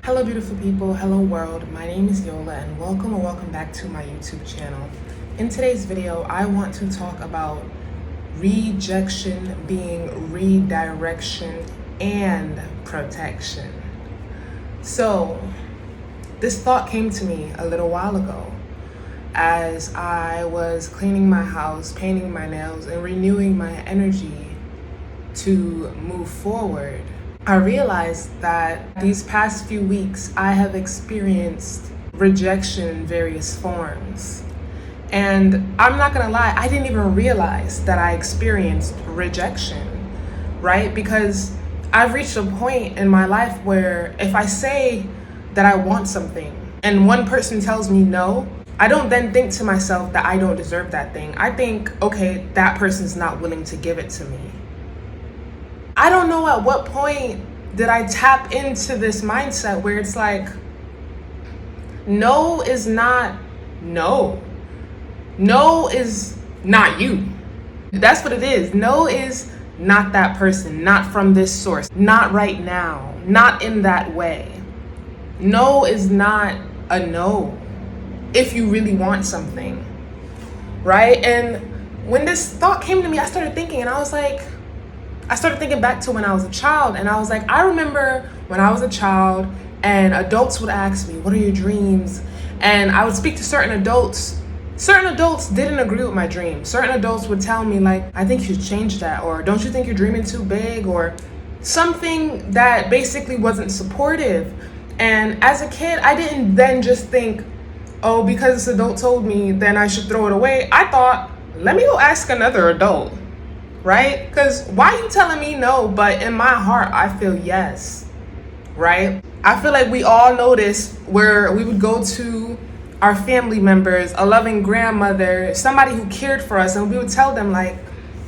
Hello beautiful people, hello world, my name is Yola and welcome back to my YouTube channel. In today's video, I want to talk about rejection being redirection and protection. So, this thought came to me a little while ago as I was cleaning my house, painting my nails, and renewing my energy to move forward. I realized that these past few weeks I have experienced rejection in various forms. And I'm not gonna lie, I didn't even realize that I experienced rejection, right? Because I've reached a point in my life where if I say that I want something and one person tells me no, I don't then think to myself that I don't deserve that thing. I think, okay, that person's not willing to give it to me. I don't know at what point did I tap into this mindset where it's like, no is not no. No is not you. That's what it is. No is not that person, not from this source, not right now, not in that way. No is not a no if you really want something, right? And when this thought came to me, I started thinking and I started thinking back to when I was a child, and I was like, I remember when I was a child and adults would ask me, what are your dreams? And I would speak to certain adults. Certain adults didn't agree with my dreams. Certain adults would tell me like, I think you should change that, or don't you think you're dreaming too big, or something that basically wasn't supportive. And as a kid, I didn't then just think, oh, because this adult told me, then I should throw it away. I thought, let me go ask another adult. Right? Because why are you telling me no, but in my heart, I feel yes, right? I feel like we all know this, where we would go to our family members, a loving grandmother, somebody who cared for us, and we would tell them like,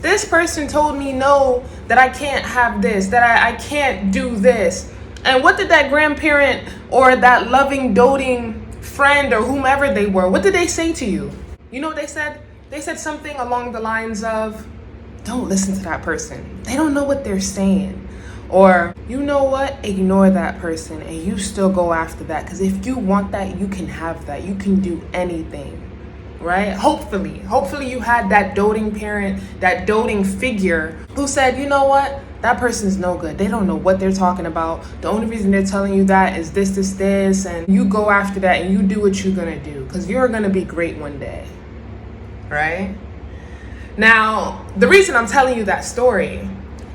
this person told me no, that I can't have this, that I can't do this. And what did that grandparent or that loving, doting friend or whomever they were, what did they say to you? You know what they said? They said something along the lines of, don't listen to that person. They don't know what they're saying. Or, you know what? Ignore that person and you still go after that. Because if you want that, you can have that. You can do anything, right? Hopefully you had that doting parent, that doting figure who said, you know what? That person's no good. They don't know what they're talking about. The only reason they're telling you that is this. And you go after that and you do what you're going to do. Because you're going to be great one day, right? Now, the reason I'm telling you that story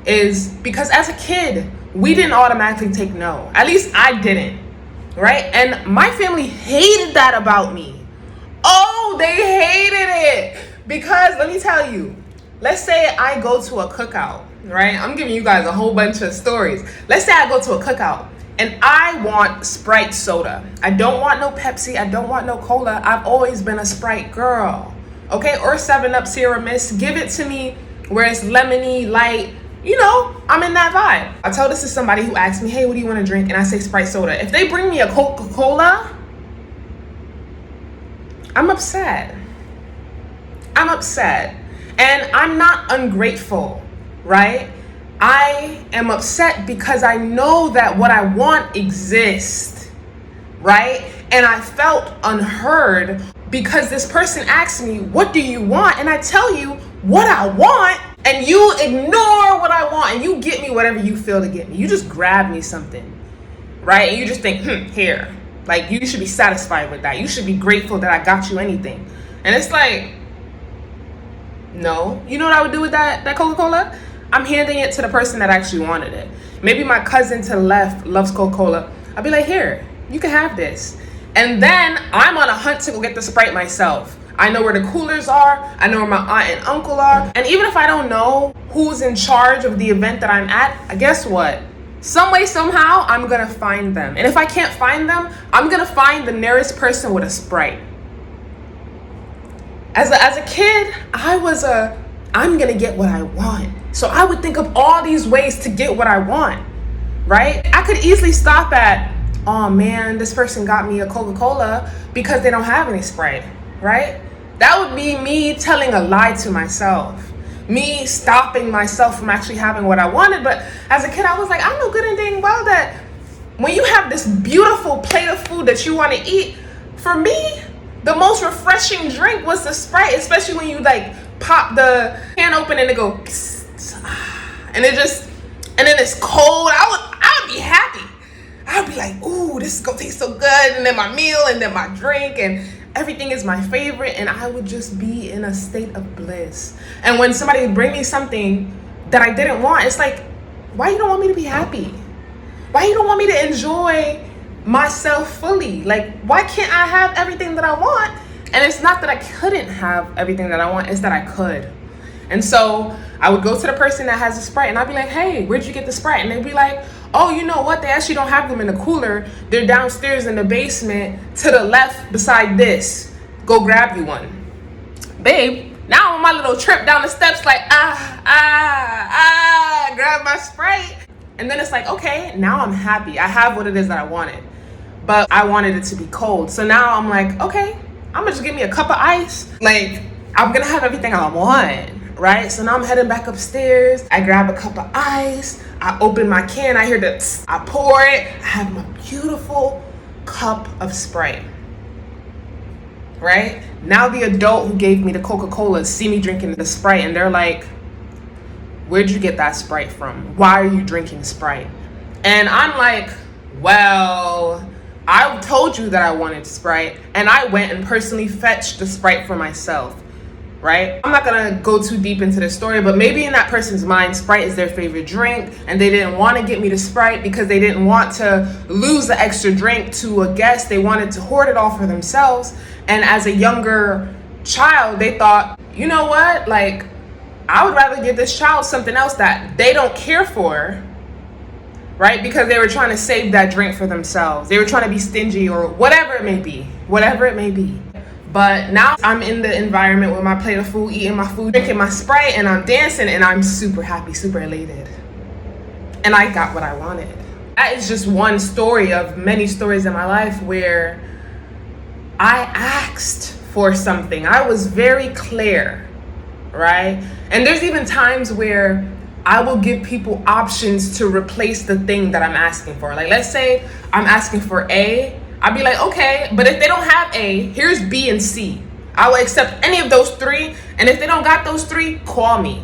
is because as a kid, we didn't automatically take no. At least I didn't, right? And my family hated that about me. Oh, they hated it. Because let me tell you, let's say I go to a cookout, right? I'm giving you guys a whole bunch of stories. Let's say I go to a cookout and I want Sprite soda. I don't want no Pepsi. I don't want no cola. I've always been a Sprite girl. Okay, or 7-Up Sierra Mist. Give it to me where it's lemony, light. You know, I'm in that vibe. I tell this to somebody who asks me, hey, what do you want to drink? And I say Sprite soda. If they bring me a Coca-Cola, I'm upset. And I'm not ungrateful, right? I am upset because I know that what I want exists, right? And I felt unheard because this person asked me, what do you want? And I tell you what I want, and you ignore what I want, and you get me whatever you feel to get me. You just grab me something, right? And you just think, here. Like, you should be satisfied with that. You should be grateful that I got you anything. And it's like, no. You know what I would do with that Coca-Cola? I'm handing it to the person that actually wanted it. Maybe my cousin to the left loves Coca-Cola. I'll be like, here, you can have this. And then I'm on a hunt to go get the Sprite myself. I know where the coolers are. I know where my aunt and uncle are. And even if I don't know who's in charge of the event that I'm at, guess what? Some way, somehow, I'm gonna find them. And if I can't find them, I'm gonna find the nearest person with a Sprite. As a kid, I'm gonna get what I want. So I would think of all these ways to get what I want, right? I could easily stop at, oh man, this person got me a Coca-Cola because they don't have any Sprite, right? That would be me telling a lie to myself. Me stopping myself from actually having what I wanted. But as a kid, I was like, I know good and dang well that When you have this beautiful plate of food that you want to eat, for me, the most refreshing drink was the Sprite, especially when you like pop the can open and it go, and and then it's cold. I would be happy. I'd be like, ooh, this is gonna taste so good. And then my meal and then my drink and everything is my favorite. And I would just be in a state of bliss. And when somebody would bring me something that I didn't want, it's like, why you don't want me to be happy? Why you don't want me to enjoy myself fully? Like, why can't I have everything that I want? And it's not that I couldn't have everything that I want, it's that I could. And so I would go to the person that has the Sprite and I'd be like, hey, where'd you get the Sprite? And they'd be like, oh, you know what? They actually don't have them in the cooler. They're downstairs in the basement to the left beside this. Go grab you one. Babe, now I'm on my little trip down the steps like, grab my Sprite. And then it's like, okay, now I'm happy. I have what it is that I wanted. But I wanted it to be cold. So now I'm like, okay, I'm gonna just give me a cup of ice. Like, I'm gonna have everything I want, right? So now I'm heading back upstairs. I grab a cup of ice. I open my can. I hear the tss, I pour it. I have my beautiful cup of Sprite, right? Now the adult who gave me the Coca-Cola see me drinking the Sprite and they're like, where'd you get that Sprite from? Why are you drinking Sprite? And I'm like, well, I told you that I wanted Sprite and I went and personally fetched the Sprite for myself, right? I'm not gonna go too deep into the story, but maybe in that person's mind, Sprite is their favorite drink and they didn't want to get me the Sprite because they didn't want to lose the extra drink to a guest. They wanted to hoard it all for themselves. And as a younger child, they thought, you know what? Like, I would rather give this child something else that they don't care for, right? Because they were trying to save that drink for themselves. They were trying to be stingy or whatever it may be, But now I'm in the environment with my plate of food, eating my food, drinking my Sprite, and I'm dancing and I'm super happy, super elated. And I got what I wanted. That is just one story of many stories in my life where I asked for something. I was very clear, right? And there's even times where I will give people options to replace the thing that I'm asking for. Like, let's say I'm asking for A. I'd be like, okay, but if they don't have A, here's B and C. I will accept any of those three. And if they don't got those three, call me.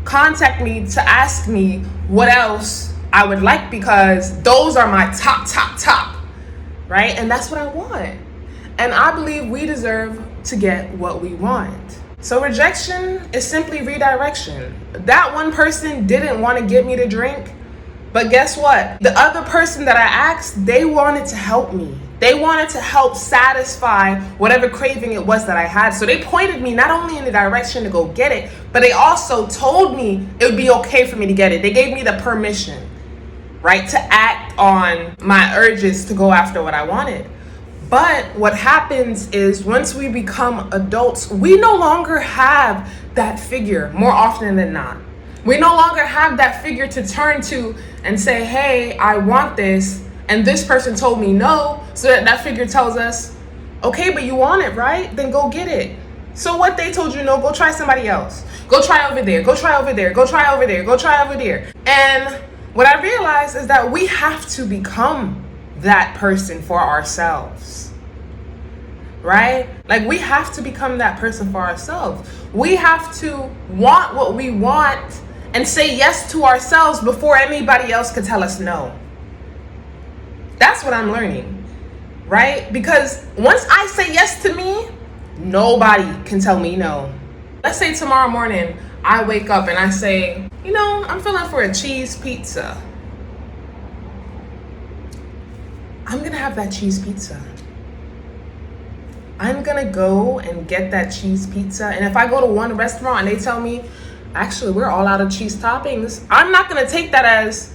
Contact me to ask me what else I would like because those are my top, right? And that's what I want. And I believe we deserve to get what we want. So rejection is simply redirection. That one person didn't want to give me the drink, but guess what? The other person that I asked, they wanted to help me. They wanted to help satisfy whatever craving it was that I had. So they pointed me not only in the direction to go get it, but they also told me it would be okay for me to get it. They gave me the permission, right, to act on my urges to go after what I wanted. But what happens is once we become adults, we no longer have that figure more often than not. We no longer have that figure to turn to and say, hey, I want this. And this person told me no. So that figure tells us, okay, but you want it, right? Then go get it. So what they told you no, go try somebody else. Go try over there. Go try over there. Go try over there. Go try over there. And what I realized is that we have to become that person for ourselves, right? Like we have to become that person for ourselves. We have to want what we want and say yes to ourselves before anybody else could tell us no. That's what I'm learning, right? Because once I say yes to me, nobody can tell me no. Let's say tomorrow morning I wake up and I say, you know, I'm feeling for a cheese pizza. I'm gonna have that cheese pizza. I'm gonna go and get that cheese pizza. And if I go to one restaurant and they tell me, actually, we're all out of cheese toppings, I'm not gonna take that as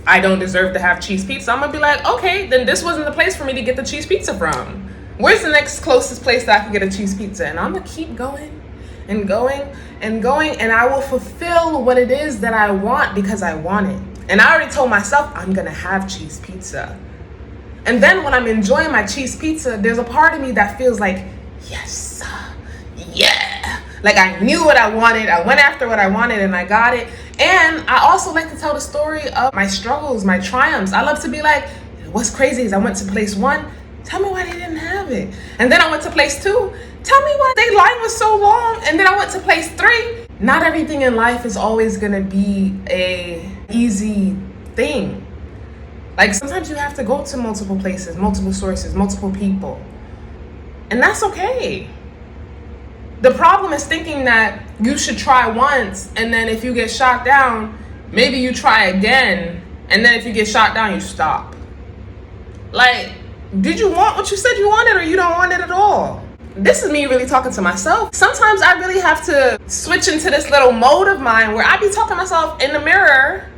I don't deserve to have cheese pizza. I'm gonna be like, okay, then this wasn't the place for me to get the cheese pizza from. Where's the next closest place that I can get a cheese pizza? And I'm gonna keep going and going and going, and I will fulfill what it is that I want because I want it. And I already told myself I'm gonna have cheese pizza. And then when I'm enjoying my cheese pizza, there's a part of me that feels like, yes, yeah. Like I knew what I wanted, I went after what I wanted and I got it. And I also like to tell the story of my struggles, my triumphs. I love to be like, it what's crazy is I went to place 1, tell me why they didn't have it. And then I went to place 2, tell me why their line was so long. And then I went to place 3. Not everything in life is always gonna be a easy thing. Like sometimes you have to go to multiple places, multiple sources, multiple people. And that's okay. The problem is thinking that you should try once, and then if you get shot down, maybe you try again, and then if you get shot down, you stop. Like, did you want what you said you wanted, or you don't want it at all? This is me really talking to myself. Sometimes I really have to switch into this little mode of mine where I be talking to myself in the mirror,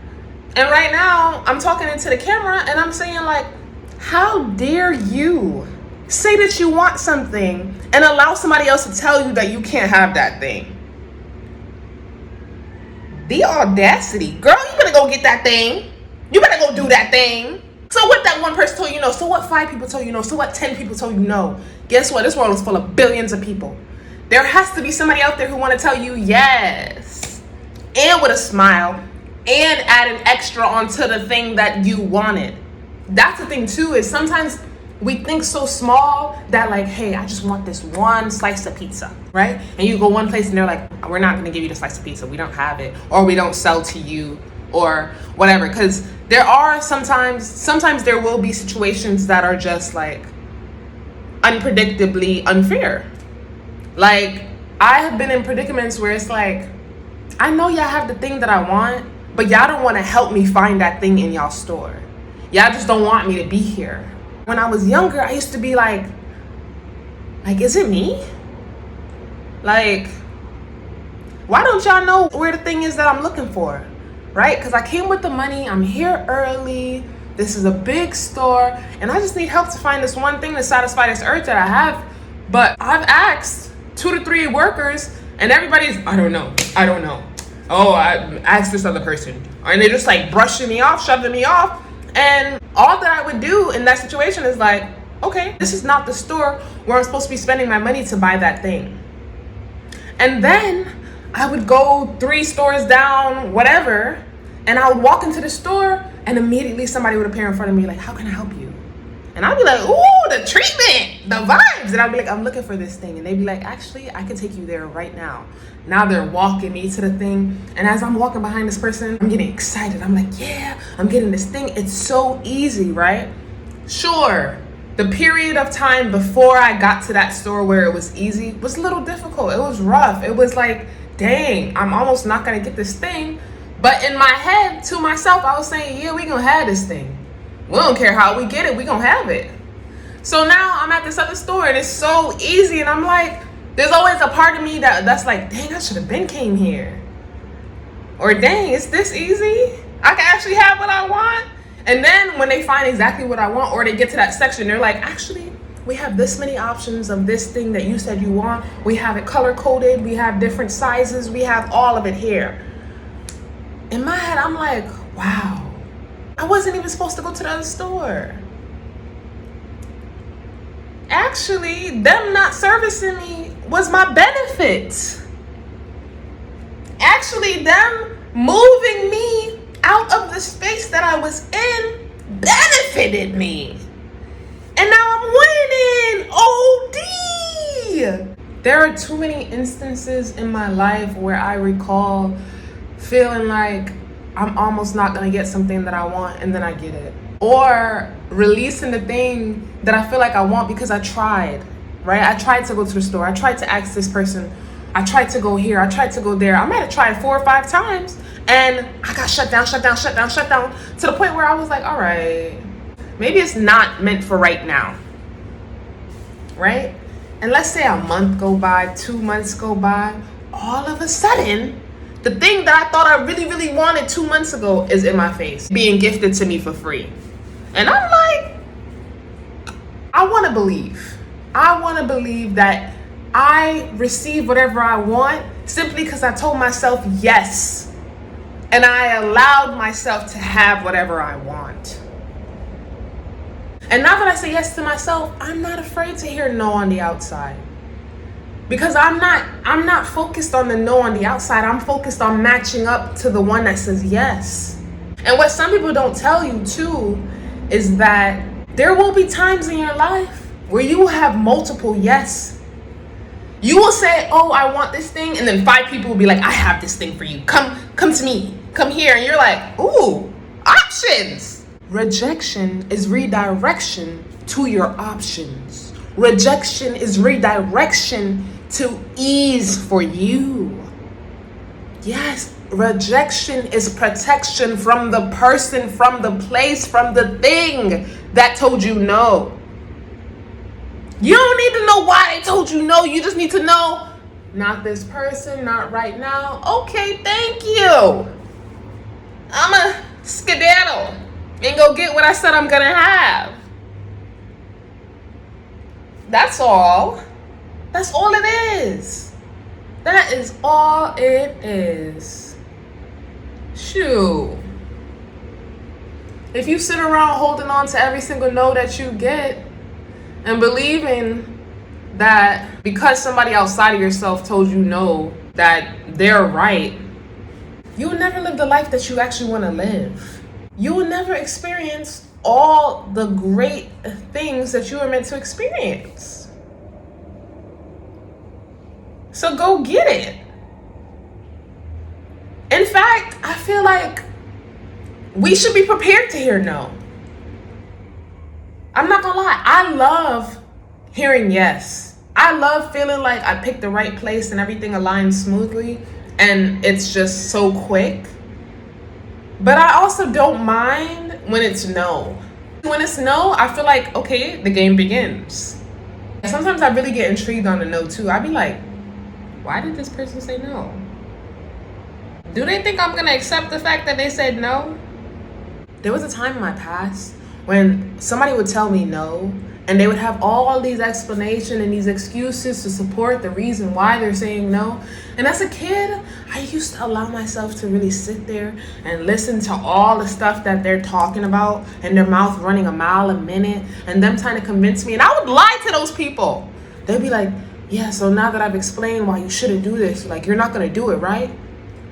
and right now I'm talking into the camera and I'm saying like, how dare you say that you want something and allow somebody else to tell you that you can't have that thing? The audacity. Girl, you better go get that thing. You better go do that thing. So what that one person told you no? So what 5 people told you no? So what 10 people told you no? Guess what? This world is full of billions of people. There has to be somebody out there who want to tell you yes. And with a smile. And add an extra onto the thing that you wanted. That's the thing too, is sometimes we think so small that like, hey, I just want this one slice of pizza, right? And you go one place and they're like, we're not gonna give you the slice of pizza. We don't have it, or we don't sell to you, or whatever. Because there are sometimes there will be situations that are just like unpredictably unfair. Like I have been in predicaments where it's like, I know y'all have the thing that I want, but y'all don't want to help me find that thing in y'all store. Y'all just don't want me to be here. When I was younger, I used to be like, is it me? Like, why don't y'all know where the thing is that I'm looking for? Right? Because I came with the money, I'm here early, this is a big store, and I just need help to find this one thing to satisfy this urge that I have. But I've asked 2 to 3 workers, and everybody's, I don't know. Oh, I asked this other person. And they're just like brushing me off, shoving me off. And all that I would do in that situation is like, okay, this is not the store where I'm supposed to be spending my money to buy that thing. And then I would go 3 stores down, whatever, and I would walk into the store and immediately somebody would appear in front of me like, how can I help you? And I'd be like, ooh, the treatment, the vibes. And I'd be like, I'm looking for this thing. And they'd be like, actually, I can take you there right now. Now they're walking me to the thing. And as I'm walking behind this person, I'm getting excited. I'm like, yeah, I'm getting this thing. It's so easy, right? Sure, the period of time before I got to that store where it was easy was a little difficult. It was rough. It was like, dang, I'm almost not going to get this thing. But in my head, to myself, I was saying, yeah, we going to have this thing. We don't care how we get it, we gonna have it. So now I'm at this other store and it's so easy, and I'm like, there's always a part of me that's like, dang, I should have been came here. Or dang, it's this easy? I can actually have what I want? And then when they find exactly what I want, or they get to that section, they're like, actually, we have this many options of this thing that you said you want. We have it color coded, we have different sizes, we have all of it here. In my head, I'm like, wow. I wasn't even supposed to go to the other store. Actually, them not servicing me was my benefit. Actually, them moving me out of the space that I was in benefited me. And now I'm winning. OD. There are too many instances in my life where I recall feeling like I'm almost not gonna get something that I want, and then I get it. Or releasing the thing that I feel like I want because I tried, right? I tried to go to the store. I tried to ask this person. I tried to go here. I tried to go there. I might have tried 4 or 5 times, and I got shut down to the point where I was like, all right, maybe it's not meant for right now, right? And let's say a month go by, 2 months go by, all of a sudden, the thing that I thought I really, really wanted 2 months ago is in my face, being gifted to me for free. And I'm like, I want to believe that I receive whatever I want simply because I told myself yes. And I allowed myself to have whatever I want. And now that I say yes to myself, I'm not afraid to hear no on the outside. Because I'm not focused on the no on the outside. I'm focused on matching up to the one that says yes. And what some people don't tell you too is that there will be times in your life where you will have multiple yes. You will say, oh, I want this thing, and then 5 people will be like, I have this thing for you. Come to me. Come here. And you're like, ooh, options. Rejection is redirection to your options. Rejection is redirection to ease for you. Yes, rejection is protection from the person, from the place, from the thing that told you no. You don't need to know why they told you no. You just need to know, not this person, not right now. Okay, thank you. I'm a skedaddle and go get what I said I'm gonna have. That's all. That's all it is. That is all it is. Shoo. If you sit around holding on to every single no that you get and believing that because somebody outside of yourself told you no, that they're right, you will never live the life that you actually want to live. You will never experience all the great things that you were meant to experience. So go get it. In fact, I feel like we should be prepared to hear no. I'm not gonna lie, I love hearing yes. I love feeling like I picked the right place and everything aligns smoothly and it's just so quick. But I also don't mind when it's no. When it's no, I feel like, okay, the game begins. Sometimes I really get intrigued on the no too. I'd be like, why did this person say no? Do they think I'm gonna accept the fact that they said no? There was a time in my past when somebody would tell me no, and they would have all these explanations and these excuses to support the reason why they're saying no. And as a kid, I used to allow myself to really sit there and listen to all the stuff that they're talking about and their mouth running a mile a minute and them trying to convince me. And I would lie to those people. They'd be like, yeah, so now that I've explained why you shouldn't do this, like, you're not gonna do it, right?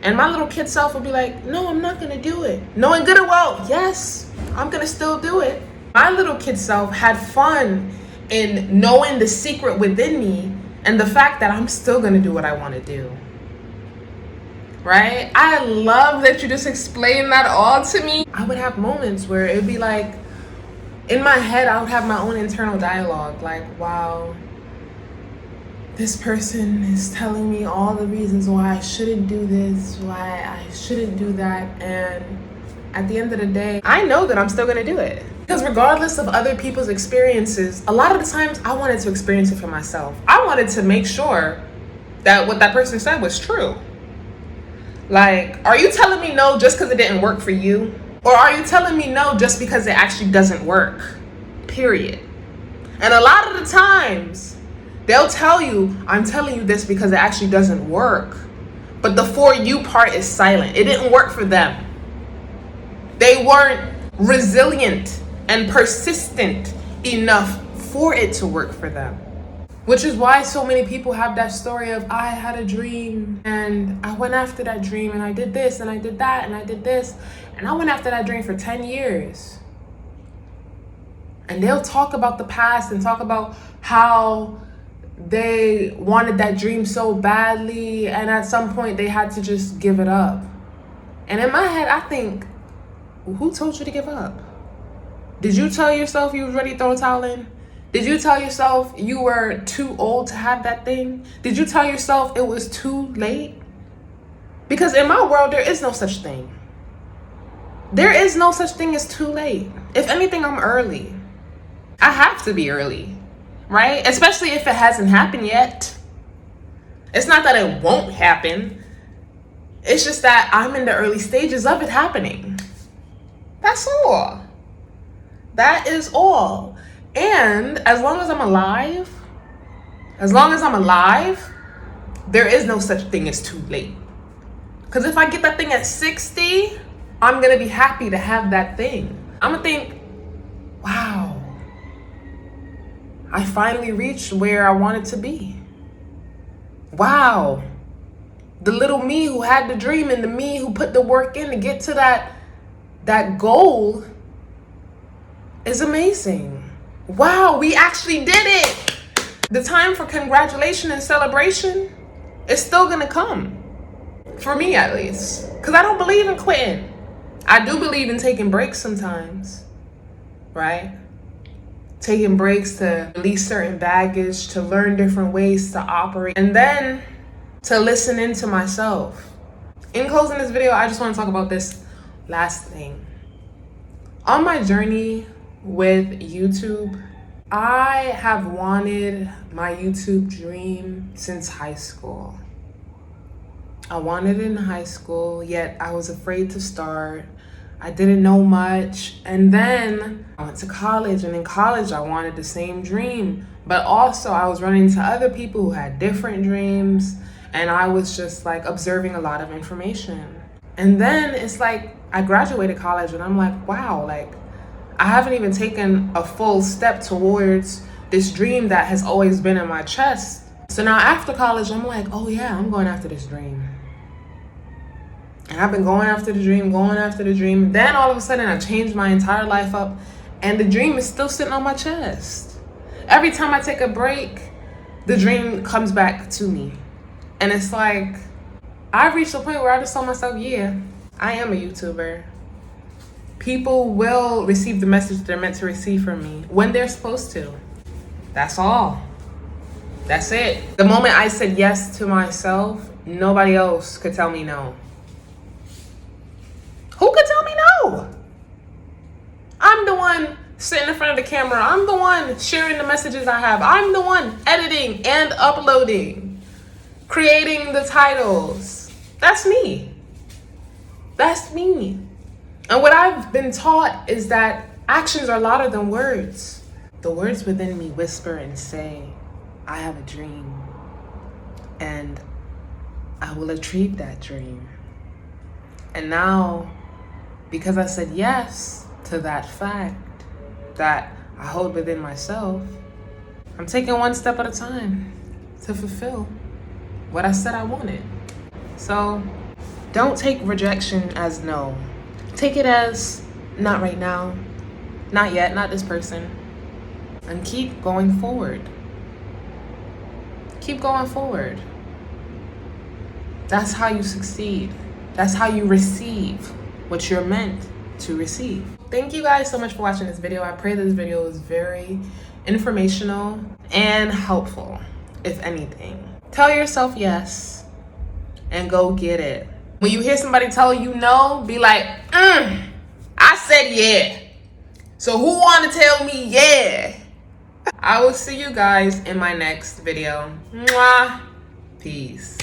And my little kid self would be like, no, I'm not gonna do it. Knowing good and well, yes, I'm gonna still do it. My little kid self had fun in knowing the secret within me and the fact that I'm still gonna do what I wanna do. Right? I love that you just explained that all to me. I would have moments where it'd be like, in my head, I would have my own internal dialogue, like, wow, this person is telling me all the reasons why I shouldn't do this, why I shouldn't do that, and at the end of the day, I know that I'm still gonna do it. Because regardless of other people's experiences, a lot of the times I wanted to experience it for myself. I wanted to make sure that what that person said was true. Like, are you telling me no just because it didn't work for you? Or are you telling me no just because it actually doesn't work? Period. And a lot of the times, they'll tell you, I'm telling you this because it actually doesn't work. But the for you part is silent. It didn't work for them. They weren't resilient and persistent enough for it to work for them. Which is why so many people have that story of, I had a dream and I went after that dream and I did this and I did that and I did this. And I went after that dream for 10 years. And they'll talk about the past and talk about how they wanted that dream so badly and at some point they had to just give it up. And in my head, I think, who told you to give up? Did you tell yourself you was ready to throw a towel in? Did you tell yourself you were too old to have that thing? Did you tell yourself it was too late? Because in my world, there is no such thing. There is no such thing as too late. If anything, I'm early. I have to be early, right? Especially if it hasn't happened yet. It's not that it won't happen. It's just that I'm in the early stages of it happening. That's all. That is all. And as long as I'm alive, there is no such thing as too late. Because if I get that thing at 60, I'm going to be happy to have that thing. I'm going to think, wow, I finally reached where I wanted to be. Wow, the little me who had the dream and the me who put the work in to get to that goal is amazing. Wow, we actually did it. The time for congratulation and celebration is still gonna come. For me, at least. Because I don't believe in quitting. I do believe in taking breaks sometimes, right? Taking breaks to release certain baggage, to learn different ways to operate, and then to listen into myself. In closing this video, I just want to talk about this last thing. On my journey with YouTube, I have wanted my YouTube dream since high school. I wanted it in high school, yet I was afraid to start. I didn't know much. And then I went to college, and in college I wanted the same dream. But also I was running into other people who had different dreams, and I was just like observing a lot of information. And then it's like I graduated college and I'm like, wow, like I haven't even taken a full step towards this dream that has always been in my chest. So now after college, I'm like, oh yeah, I'm going after this dream. And I've been going after the dream. Then all of a sudden I changed my entire life up, and the dream is still sitting on my chest. Every time I take a break, the dream comes back to me. And it's like, I've reached a point where I just told myself, yeah, I am a YouTuber. People will receive the message they're meant to receive from me when they're supposed to. That's all. That's it. The moment I said yes to myself, nobody else could tell me no. Who could tell me no? I'm the one sitting in front of the camera. I'm the one sharing the messages I have. I'm the one editing and uploading, creating the titles. That's me. That's me. And what I've been taught is that actions are louder than words. The words within me whisper and say, I have a dream, and I will achieve that dream. And now, because I said yes to that fact that I hold within myself, I'm taking one step at a time to fulfill what I said I wanted. So don't take rejection as no. Take it as not right now, not yet, not this person, and keep going forward. Keep going forward. That's how you succeed. That's how you receive what you're meant to receive. Thank you guys so much for watching this video. I pray this video was very informational and helpful, if anything. Tell yourself yes and go get it. When you hear somebody tell you no, be like, I said yeah. So who want to tell me yeah? I will see you guys in my next video. Mwah. Peace.